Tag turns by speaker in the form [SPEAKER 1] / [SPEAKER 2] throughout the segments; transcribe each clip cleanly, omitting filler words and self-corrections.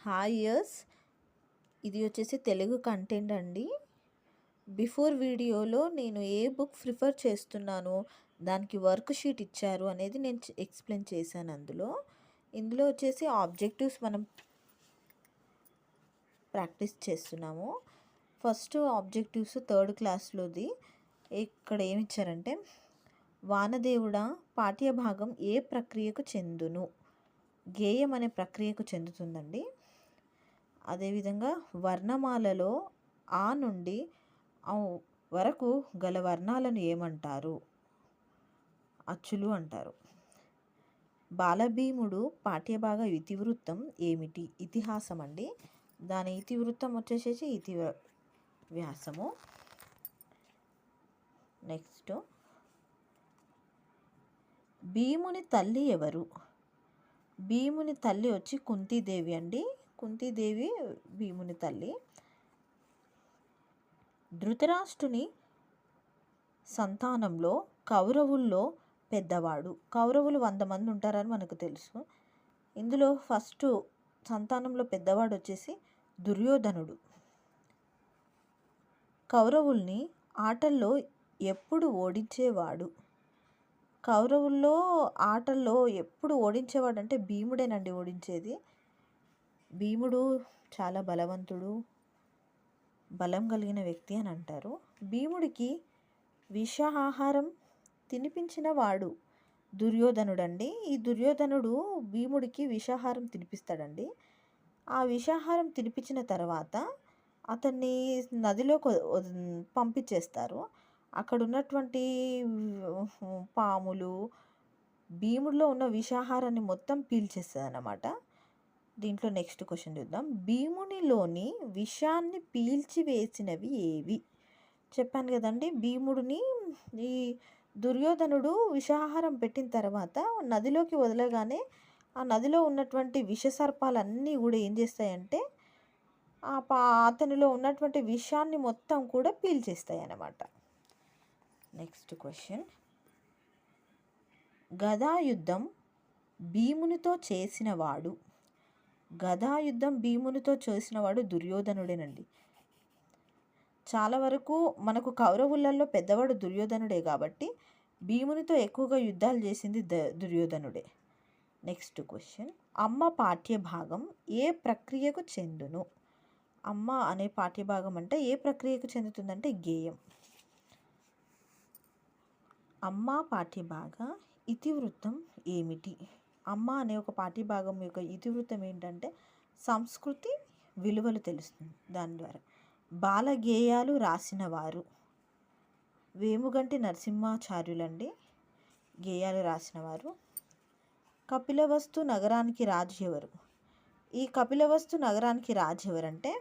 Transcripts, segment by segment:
[SPEAKER 1] Hi years, ఇది వచ్చేసి Telugu content అండి. బిఫోర్ వీడియోలో నేను ఏ బుక్ ప్రిఫర్ చేస్తున్నానో దానికి వర్క్ షీట్ ఇచ్చారు అనేది నేను ఎక్స్ప్లెయిన్ చేశాను. ఇందులో వచ్చేసి ఆబ్జెక్టివ్స్ మనం ప్రాక్టీస్ చేస్తున్నాము. ఫస్ట్ ఆబ్జెక్టివ్స్ థర్డ్ క్లాస్లోది. ఇక్కడ ఏమి ఇచ్చారంటే, వానదేవుడా పాఠ్యభాగం ఏ ప్రక్రియకు చెందును? గేయం అనే ప్రక్రియకు చెందుతుందండి. అదేవిధంగా వర్ణమాలలో ఆ నుండి వరకు గల వర్ణాలను ఏమంటారు? అచ్చులు అంటారు. బాలభీముడు పాఠ్యభాగ ఇతివృత్తం ఏమిటి? ఇతిహాసం అండి. దాని ఇతివృత్తం వచ్చేసేసి వ్యాసము. నెక్స్ట్, భీముని తల్లి ఎవరు? భీముని తల్లి వచ్చి కుంతీదేవి అండి. కుంతీదేవి భీముని తల్లి. ధృతరాష్ట్రుని సంతానంలో కౌరవుల్లో పెద్దవాడు. కౌరవులు 100 మంది ఉంటారని మనకు తెలుసు. ఇందులో ఫస్ట్ సంతానంలో పెద్దవాడు వచ్చేసి దుర్యోధనుడు. కౌరవుల్ని ఆటల్లో ఎప్పుడు ఓడించేవాడు? కౌరవుల్లో ఆటల్లో ఎప్పుడు ఓడించేవాడు అంటే భీముడేనండి ఓడించేది. భీముడు చాలా బలవంతుడు, బలం కలిగిన వ్యక్తి అని అంటారు. భీముడికి విషాహారం తినిపించిన వాడు దుర్యోధనుడండి. ఈ దుర్యోధనుడు భీముడికి విషాహారం తినిపిస్తాడండి. ఆ విషాహారం తినిపించిన తర్వాత అతన్ని నదిలోకి పంపించేస్తారు. అక్కడ ఉన్నటువంటి పాములు భీముడిలో ఉన్న విషాహారాన్ని మొత్తం పీల్చేస్తుంది అన్నమాట. దీంట్లో నెక్స్ట్ క్వశ్చన్ చూద్దాం. భీమునిలోని విషాన్ని పీల్చివేసినవి ఏవి? చెప్పాను కదండి, భీముడిని ఈ దుర్యోధనుడు విషాహారం పెట్టిన తర్వాత నదిలోకి వదలగానే ఆ నదిలో ఉన్నటువంటి విషసర్పాలన్నీ కూడా ఏం చేస్తాయంటే అతనిలో ఉన్నటువంటి విషాన్ని మొత్తం కూడా పీల్చేస్తాయి అన్నమాట. నెక్స్ట్ క్వశ్చన్, గదాయుద్ధం భీమునితో చేసినవాడు? గదాయుద్ధం భీమునితో చేసినవాడు దుర్యోధనుడేనండి. చాలా వరకు మనకు కౌరవులలో పెద్దవాడు దుర్యోధనుడే కాబట్టి భీమునితో ఎక్కువగా యుద్ధాలు చేసింది దుర్యోధనుడే. నెక్స్ట్ క్వశ్చన్, అమ్మ పాఠ్యభాగం ఏ ప్రక్రియకు చెందును? అమ్మ అనే పాఠ్యభాగం అంటే ఏ ప్రక్రియకు చెందుతుందంటే గేయం. అమ్మ పాఠ్యభాగ ఇతివృత్తం ఏమిటి? అమ్మ అనే ఒక పాఠ్యభాగం యొక్క ఇతివృత్తం ఏంటంటే సంస్కృతి విలువలు తెలుస్తుంది దాని ద్వారా. బాలగేయాలు రాసినవారు వేముగంటి నరసింహాచార్యులండి. గేయాలు రాసినవారు. కపిలవస్తు నగరానికి రాజు ఎవరు? ఈ కపిలవస్తు నగరానికి రాజు ఎవరంటే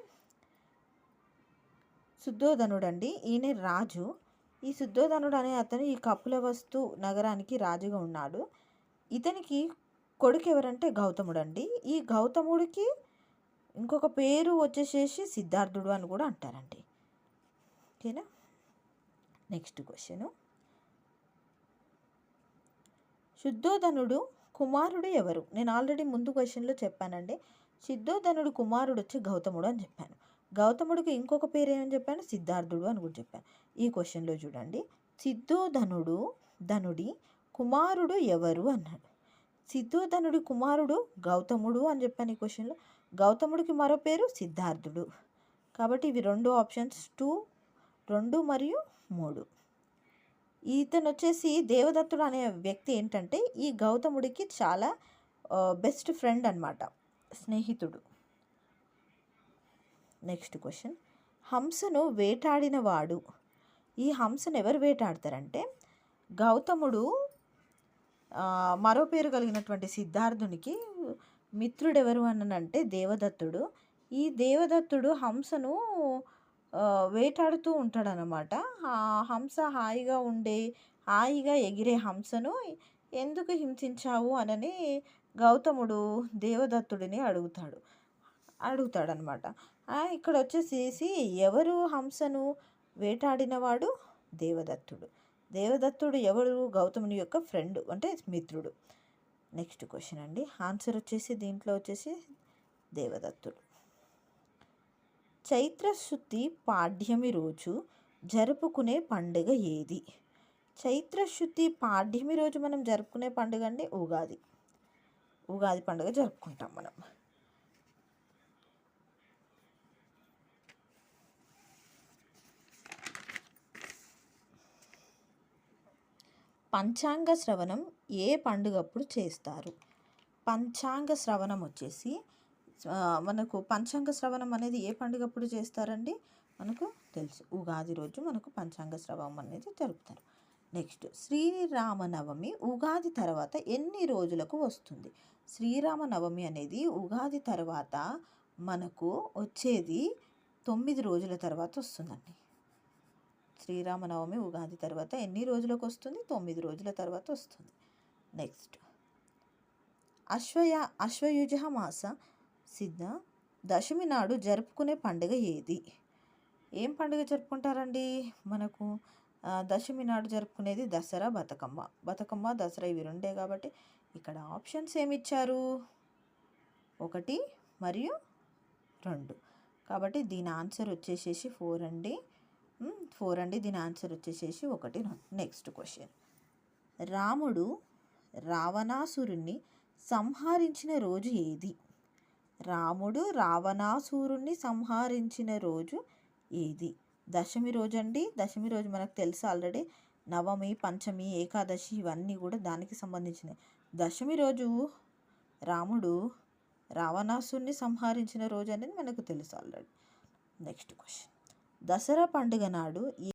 [SPEAKER 1] శుద్ధోధనుడండి. ఈయన రాజు. ఈ శుద్ధోధనుడు అనే అతను ఈ కపిలవస్తు నగరానికి రాజుగా ఉన్నాడు. ఇతనికి కొడుకు ఎవరంటే గౌతముడు అండి. ఈ గౌతముడికి ఇంకొక పేరు వచ్చేసేసి సిద్ధార్థుడు అని కూడా అంటారండి. ఓకేనా? నెక్స్ట్ క్వశ్చను, శుద్ధోధనుడు కుమారుడు ఎవరు? నేను ఆల్రెడీ ముందు క్వశ్చన్లో చెప్పానండి. శుద్ధోధనుడు కుమారుడు వచ్చి గౌతముడు అని చెప్పాను. గౌతముడికి ఇంకొక పేరు ఏమని చెప్పాను? సిద్ధార్థుడు అని కూడా చెప్పాను. ఈ క్వశ్చన్లో చూడండి, ధనుడి కుమారుడు ఎవరు అన్నాడు. సిద్ధోధనుడి కుమారుడు గౌతముడు అని చెప్పాను ఈ క్వశ్చన్లో. గౌతముడికి మరో పేరు సిద్ధార్థుడు. కాబట్టి ఇవి 2 ఆప్షన్స్, 2 మరియు 3. ఇతను వచ్చేసి దేవదత్తుడు అనే వ్యక్తి ఏంటంటే ఈ గౌతముడికి చాలా బెస్ట్ ఫ్రెండ్ అన్నమాట, స్నేహితుడు. నెక్స్ట్ క్వశ్చన్, హంసను వేటాడిన వాడు? ఈ హంసను ఎవరు వేటాడతారంటే గౌతముడు మరో పేరు కలిగినటువంటి సిద్ధార్థునికి మిత్రుడు ఎవరు అనంటే దేవదత్తుడు. ఈ దేవదత్తుడు హంసను వేటాడుతూ ఉంటాడనమాట. ఆ హంస హాయిగా ఎగిరే హంసను ఎందుకు హింసించావు అనని గౌతముడు దేవదత్తుడిని అడుగుతాడనమాట. ఇక్కడ వచ్చేసేసి ఎవరు హంసను వేటాడినవాడు? దేవదత్తుడు. దేవదత్తుడు ఎవరు? గౌతముని యొక్క ఫ్రెండ్ అంటే మిత్రుడు. నెక్స్ట్ క్వశ్చన్ అండి, ఆన్సర్ వచ్చేసి దీంట్లో వచ్చేసి దేవదత్తుడు. చైత్రశుద్ధి పాడ్యమి రోజు జరుపుకునే పండుగ ఏది? చైత్రశుద్ధి పాడ్యమి రోజు మనం జరుపుకునే పండుగ అండి ఉగాది. ఉగాది పండుగ జరుపుకుంటాం మనం. పంచాంగ శ్రవణం ఏ పండుగప్పుడు చేస్తారు? పంచాంగ శ్రవణం వచ్చేసి మనకు పంచాంగ శ్రవణం అనేది ఏ పండుగప్పుడు చేస్తారండి? మనకు తెలుసు, ఉగాది రోజు మనకు పంచాంగ శ్రవణం అనేది జరుపుతారు. నెక్స్ట్, శ్రీరామనవమి ఉగాది తర్వాత ఎన్ని రోజులకు వస్తుంది? శ్రీరామనవమి అనేది ఉగాది తర్వాత మనకు వచ్చేది 9 రోజుల తర్వాత వస్తుందండి. శ్రీరామనవమి ఉగాది తర్వాత ఎన్ని రోజులకు వస్తుంది? 9 రోజుల తర్వాత వస్తుంది. నెక్స్ట్, అశ్వయుజ మాస సిద్ధ దశమి నాడు జరుపుకునే పండుగ ఏది? ఏం పండుగ జరుపుకుంటారండి? మనకు దశమి నాడు జరుపుకునేది దసరా, బతుకమ్మ దసరా ఇవి రెండే కాబట్టి ఇక్కడ ఆప్షన్స్ ఏమిచ్చారు? 1 మరియు 2. కాబట్టి దీని ఆన్సర్ వచ్చేసేసి 4 అండి. 4 అండి. దీని ఆన్సర్ వచ్చేసేసి 1. నెక్స్ట్ క్వశ్చన్, రాముడు రావణాసురుణ్ణి సంహరించిన రోజు ఏది? రాముడు రావణాసురుణ్ణి సంహరించిన రోజు ఏది? దశమి రోజు అండి. దశమి రోజు మనకు తెలుసు ఆల్రెడీ, నవమి, పంచమి, ఏకాదశి ఇవన్నీ కూడా దానికి సంబంధించినవి. దశమి రోజు రాముడు రావణాసురుణ్ణి సంహరించిన రోజు అనేది మనకు తెలుసు ఆల్రెడీ. నెక్స్ట్ క్వశ్చన్, దసరా పండుగ నాడు